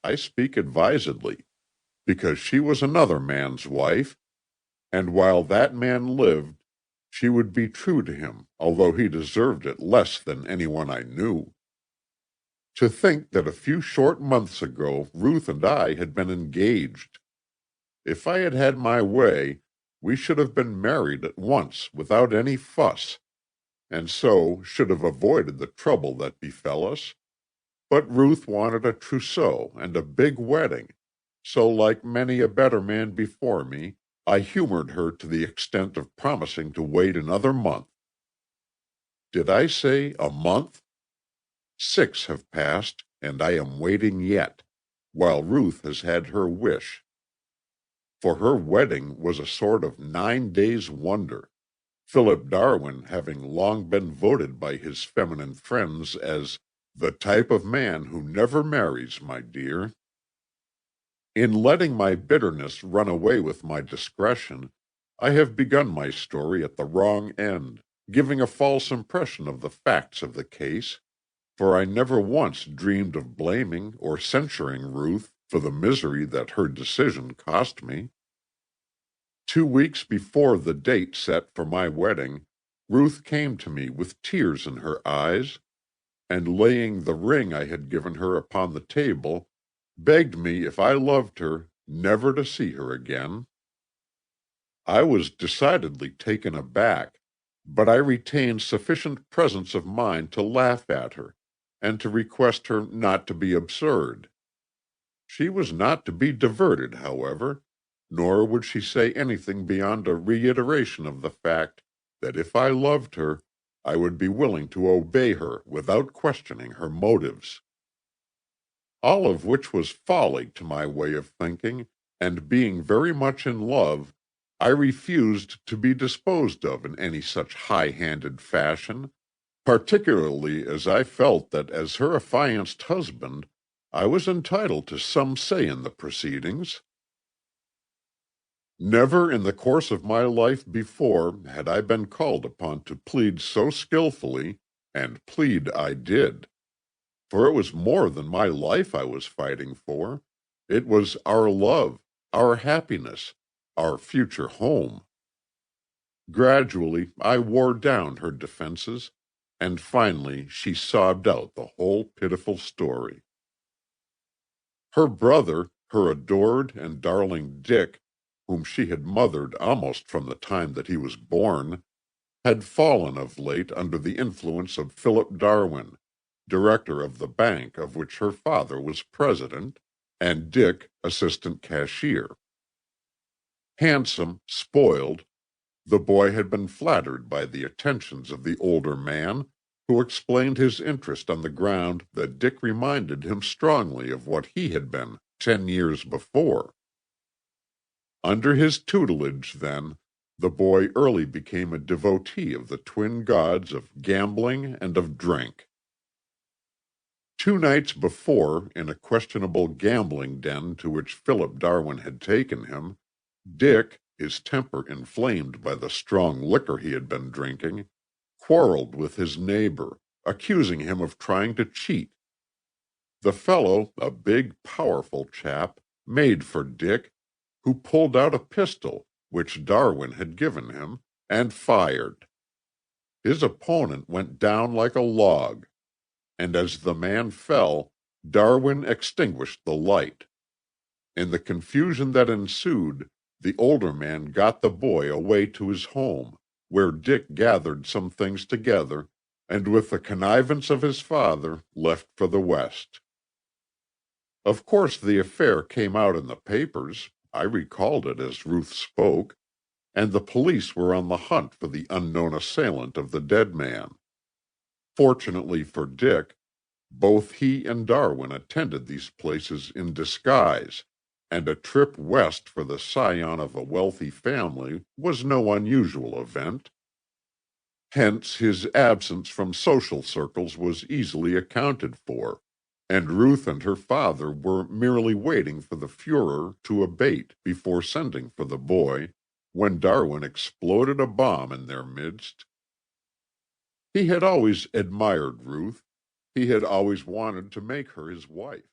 I speak advisedly, because she was another man's wife, and while that man lived, she would be true to him, although he deserved it less than anyone I knew. To think that a few short months ago Ruth and I had been engaged! If I had had my way, we should have been married at once without any fuss, and so should have avoided the trouble that befell us. But Ruth wanted a trousseau and a big wedding, so like many a better man before me, I humored her to the extent of promising to wait another month. Did I say a month? 6 have passed, and I am waiting yet, while Ruth has had her wish. For her wedding was a sort of 9 days' wonder, Phillip Darwin having long been voted by his feminine friends as the type of man who never marries, my dear. In letting my bitterness run away with my discretion, I have begun my story at the wrong end, giving a false impression of the facts of the case, for I never once dreamed of blaming or censuring Ruth for the misery that her decision cost me. 2 weeks before the date set for my wedding, Ruth came to me with tears in her eyes, and laying the ring I had given her upon the table, begged me, if I loved her, never to see her again. I was decidedly taken aback, but I retained sufficient presence of mind to laugh at her, and to request her not to be absurd. She was not to be diverted, however, nor would she say anything beyond a reiteration of the fact that if I loved her, I would be willing to obey her without questioning her motives. All of which was folly to my way of thinking, and being very much in love, I refused to be disposed of in any such high-handed fashion, particularly as I felt that as her affianced husband I was entitled to some say in the proceedings. Never in the course of my life before had I been called upon to plead so skillfully, and plead I did. For it was more than my life I was fighting for. It was our love, our happiness, our future home. Gradually I wore down her defenses, and finally she sobbed out the whole pitiful story. Her brother, her adored and darling Dick, whom she had mothered almost from the time that he was born, had fallen of late under the influence of Phillip Darwin, director of the bank of which her father was president, and Dick assistant cashier. Handsome, spoiled, the boy had been flattered by the attentions of the older man, who explained his interest on the ground that Dick reminded him strongly of what he had been 10 years before. Under his tutelage, then, the boy early became a devotee of the twin gods of gambling and of drink. 2 nights before, in a questionable gambling den to which Phillip Darwin had taken him, Dick, his temper inflamed by the strong liquor he had been drinking, quarreled with his neighbor, accusing him of trying to cheat. The fellow, a big, powerful chap, made for Dick, who pulled out a pistol, which Darwin had given him, and fired. His opponent went down like a log, and as the man fell, Darwin extinguished the light. In the confusion that ensued, the older man got the boy away to his home, where Dick gathered some things together, and with the connivance of his father, left for the West. Of course the affair came out in the papers. I recalled it as Ruth spoke, and the police were on the hunt for the unknown assailant of the dead man. Fortunately for Dick, both he and Darwin attended these places in disguise, and a trip west for the scion of a wealthy family was no unusual event. Hence his absence from social circles was easily accounted for, and Ruth and her father were merely waiting for the furor to abate before sending for the boy, when Darwin exploded a bomb in their midst. He had always admired Ruth. He had always wanted to make her his wife.